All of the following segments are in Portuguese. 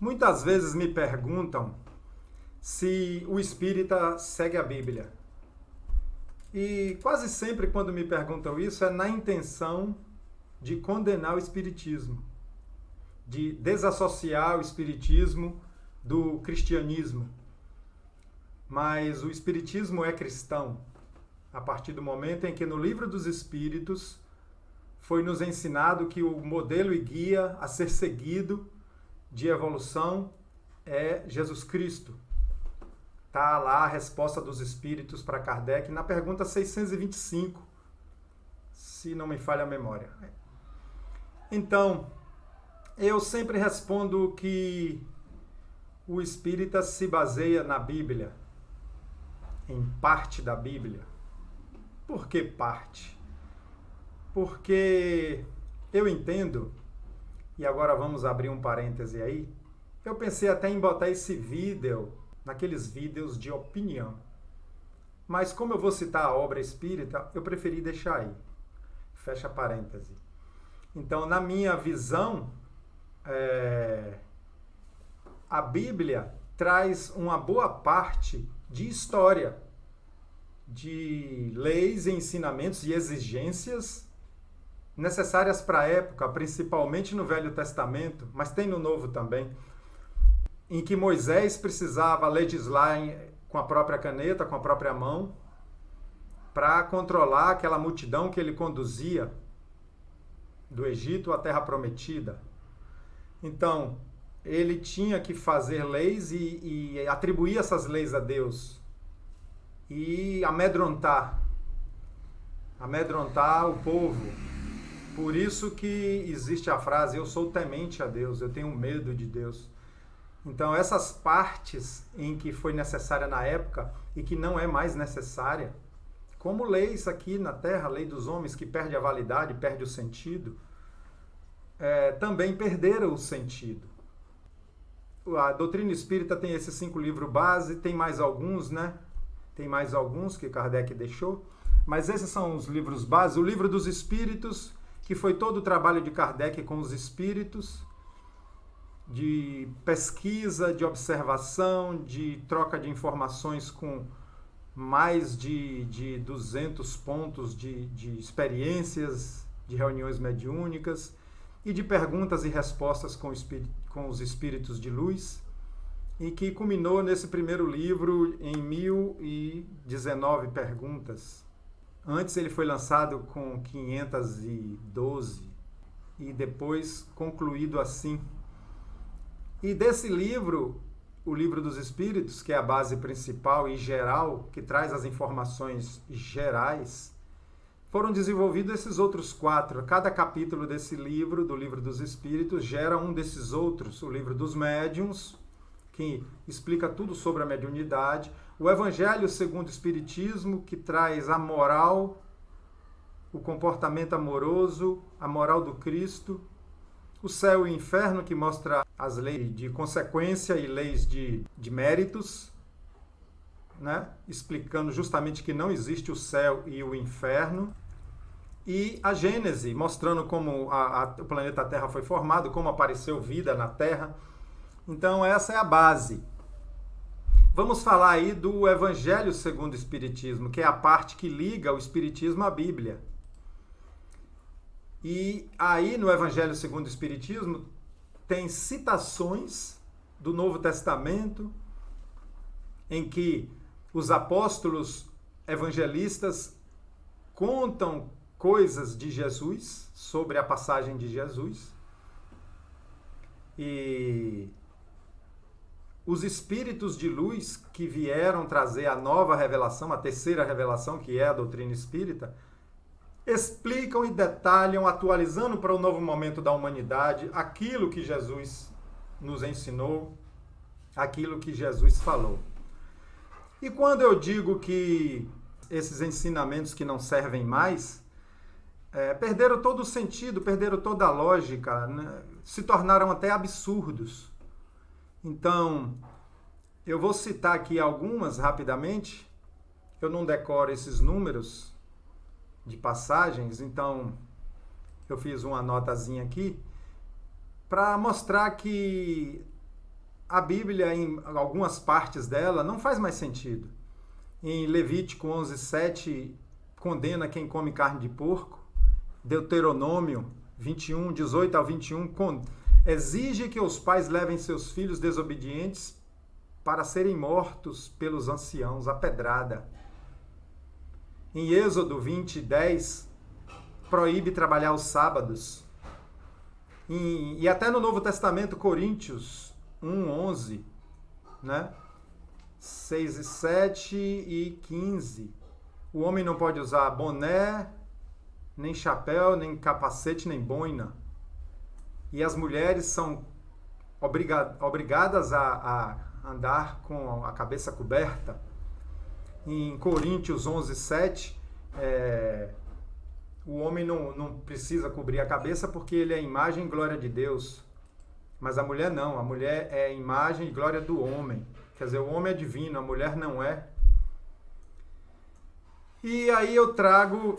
Muitas vezes me perguntam se o espírita segue a Bíblia. E quase sempre quando me perguntam isso é na intenção de condenar o espiritismo, de desassociar o espiritismo do cristianismo. Mas o espiritismo é cristão a partir do momento em que no Livro dos Espíritos foi nos ensinado que o modelo e guia a ser seguido de evolução é Jesus Cristo. Está lá a resposta dos espíritos para Kardec na pergunta 625, se não me falha a memória. Então, eu sempre respondo que o espírita se baseia na Bíblia, em parte da Bíblia. Por que parte? Porque eu entendo, e agora vamos abrir um parêntese aí, eu pensei até em botar esse vídeo naqueles vídeos de opinião. Mas como eu vou citar a obra espírita, eu preferi deixar aí. Fecha parêntese. Então, na minha visão, a Bíblia traz uma boa parte de história, de leis, ensinamentos e exigências necessárias para a época, principalmente no Velho Testamento, mas tem no Novo também, em que Moisés precisava legislar com a própria caneta, com a própria mão, para controlar aquela multidão que ele conduzia do Egito à Terra Prometida. Então, ele tinha que fazer leis e atribuir essas leis a Deus e amedrontar o povo. Por isso que existe a frase, eu sou temente a Deus, eu tenho medo de Deus. Então, essas partes em que foi necessária na época e que não é mais necessária, como leis aqui na Terra, a lei dos homens que perde a validade, perde o sentido, também perderam o sentido. A doutrina espírita tem esses 5 livros base, tem mais alguns, né? Tem mais alguns que Kardec deixou, mas esses são os livros base. O Livro dos Espíritos, que foi todo o trabalho de Kardec com os espíritos, de pesquisa, de observação, de troca de informações com mais de 200 pontos de experiências, de reuniões mediúnicas e de perguntas e respostas com os espíritos de luz, e que culminou nesse primeiro livro em 1019 perguntas. Antes ele foi lançado com 512 e depois concluído assim. E desse livro, o Livro dos Espíritos, que é a base principal e geral, que traz as informações gerais, foram desenvolvidos esses outros 4. Cada capítulo desse livro, do Livro dos Espíritos, gera um desses outros. O Livro dos Médiuns, que explica tudo sobre a mediunidade. O Evangelho segundo o Espiritismo, que traz a moral, o comportamento amoroso, a moral do Cristo. O Céu e o Inferno, que mostra as leis de consequência e leis de méritos, né? Explicando justamente que não existe o céu e o inferno. E a Gênese, mostrando como o planeta Terra foi formado, como apareceu vida na Terra. Então, essa é a base. Vamos falar aí do Evangelho segundo o Espiritismo, que é a parte que liga o Espiritismo à Bíblia. E aí, no Evangelho segundo o Espiritismo, tem citações do Novo Testamento, em que os apóstolos evangelistas contam coisas de Jesus, sobre a passagem de Jesus. E os espíritos de luz que vieram trazer a nova revelação, a terceira revelação, que é a doutrina espírita, explicam e detalham, atualizando para o novo momento da humanidade, aquilo que Jesus nos ensinou, aquilo que Jesus falou. E quando eu digo que esses ensinamentos que não servem mais, perderam todo o sentido, perderam toda a lógica, né? Se tornaram até absurdos. Então, eu vou citar aqui algumas rapidamente. Eu não decoro esses números de passagens, então eu fiz uma notazinha aqui para mostrar que a Bíblia, em algumas partes dela, não faz mais sentido. Em Levítico 11:7, condena quem come carne de porco. Deuteronômio 21, 18 ao 21, exige que os pais levem seus filhos desobedientes para serem mortos pelos anciãos, a pedrada. Em Êxodo 20, 10, proíbe trabalhar os sábados. E até no Novo Testamento, Coríntios 1, 11, né? 6 e 7 e 15. O homem não pode usar boné, nem chapéu, nem capacete, nem boina. E as mulheres são obrigadas a andar com a cabeça coberta. Em Coríntios 11, 7, o homem não precisa cobrir a cabeça porque ele é a imagem e glória de Deus. Mas a mulher não, a mulher é a imagem e glória do homem. Quer dizer, o homem é divino, a mulher não é. E aí eu trago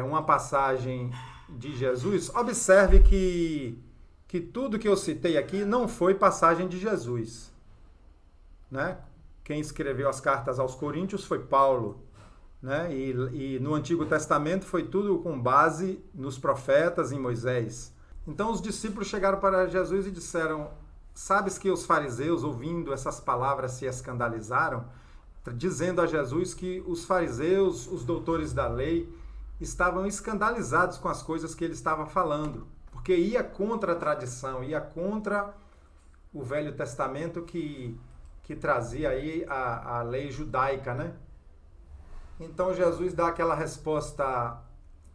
uma passagem de Jesus. Observe que tudo que eu citei aqui não foi passagem de Jesus, né? Quem escreveu as cartas aos Coríntios foi Paulo, né? E no Antigo Testamento foi tudo com base nos profetas, em Moisés. Então os discípulos chegaram para Jesus e disseram: sabes que os fariseus, ouvindo essas palavras, se escandalizaram, dizendo a Jesus que os fariseus, os doutores da lei, estavam escandalizados com as coisas que ele estava falando, porque ia contra a tradição, ia contra o Velho Testamento que trazia aí a lei judaica, né? Então Jesus dá aquela resposta: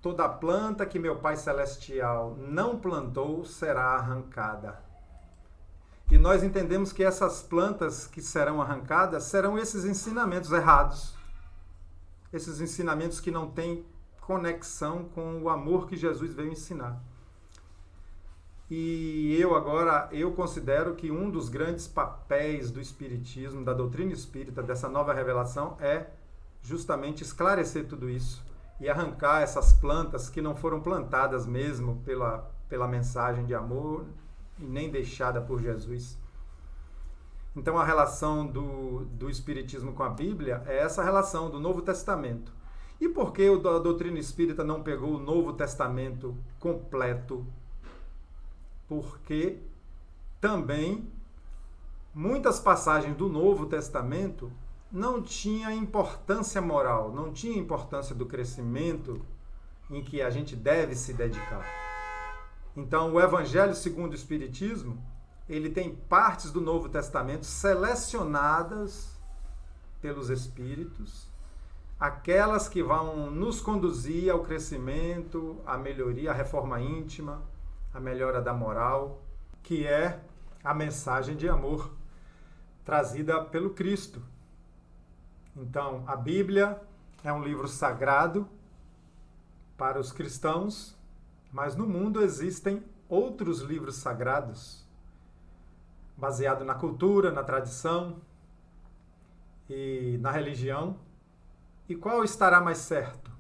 toda planta que meu Pai Celestial não plantou será arrancada. E nós entendemos que essas plantas que serão arrancadas serão esses ensinamentos errados, esses ensinamentos que não têm conexão com o amor que Jesus veio ensinar. E eu considero que um dos grandes papéis do Espiritismo, da doutrina espírita, dessa nova revelação, é justamente esclarecer tudo isso e arrancar essas plantas que não foram plantadas mesmo pela mensagem de amor e nem deixada por Jesus. Então a relação do Espiritismo com a Bíblia é essa relação do Novo Testamento. E por que a doutrina espírita não pegou o Novo Testamento completo? Porque também muitas passagens do Novo Testamento não tinham importância moral, não tinha importância do crescimento em que a gente deve se dedicar. Então, o Evangelho segundo o Espiritismo, ele tem partes do Novo Testamento selecionadas pelos Espíritos, aquelas que vão nos conduzir ao crescimento, à melhoria, à reforma íntima, à melhora da moral, que é a mensagem de amor trazida pelo Cristo. Então, a Bíblia é um livro sagrado para os cristãos, mas no mundo existem outros livros sagrados, baseados na cultura, na tradição e na religião. E qual estará mais certo?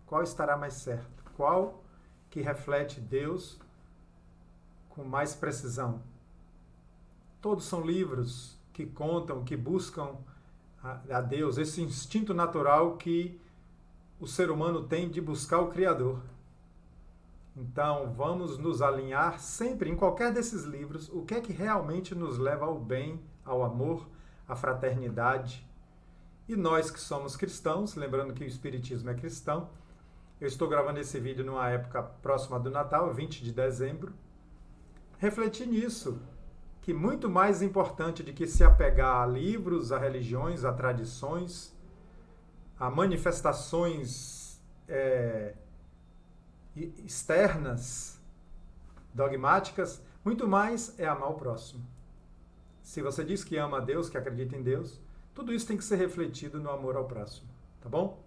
Qual estará mais certo? Qual que reflete Deus com mais precisão? Todos são livros que contam, que buscam a Deus, esse instinto natural que o ser humano tem de buscar o Criador. Então, vamos nos alinhar sempre, em qualquer desses livros, o que é que realmente nos leva ao bem, ao amor, à fraternidade. E nós que somos cristãos, lembrando que o Espiritismo é cristão, eu estou gravando esse vídeo numa época próxima do Natal, 20 de dezembro, refletir nisso, que muito mais importante do que se apegar a livros, a religiões, a tradições, a manifestações externas, dogmáticas, muito mais é amar o próximo. Se você diz que ama a Deus, que acredita em Deus, tudo isso tem que ser refletido no amor ao próximo, tá bom?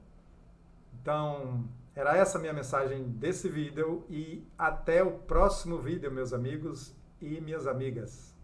Então, era essa a minha mensagem desse vídeo e até o próximo vídeo, meus amigos e minhas amigas.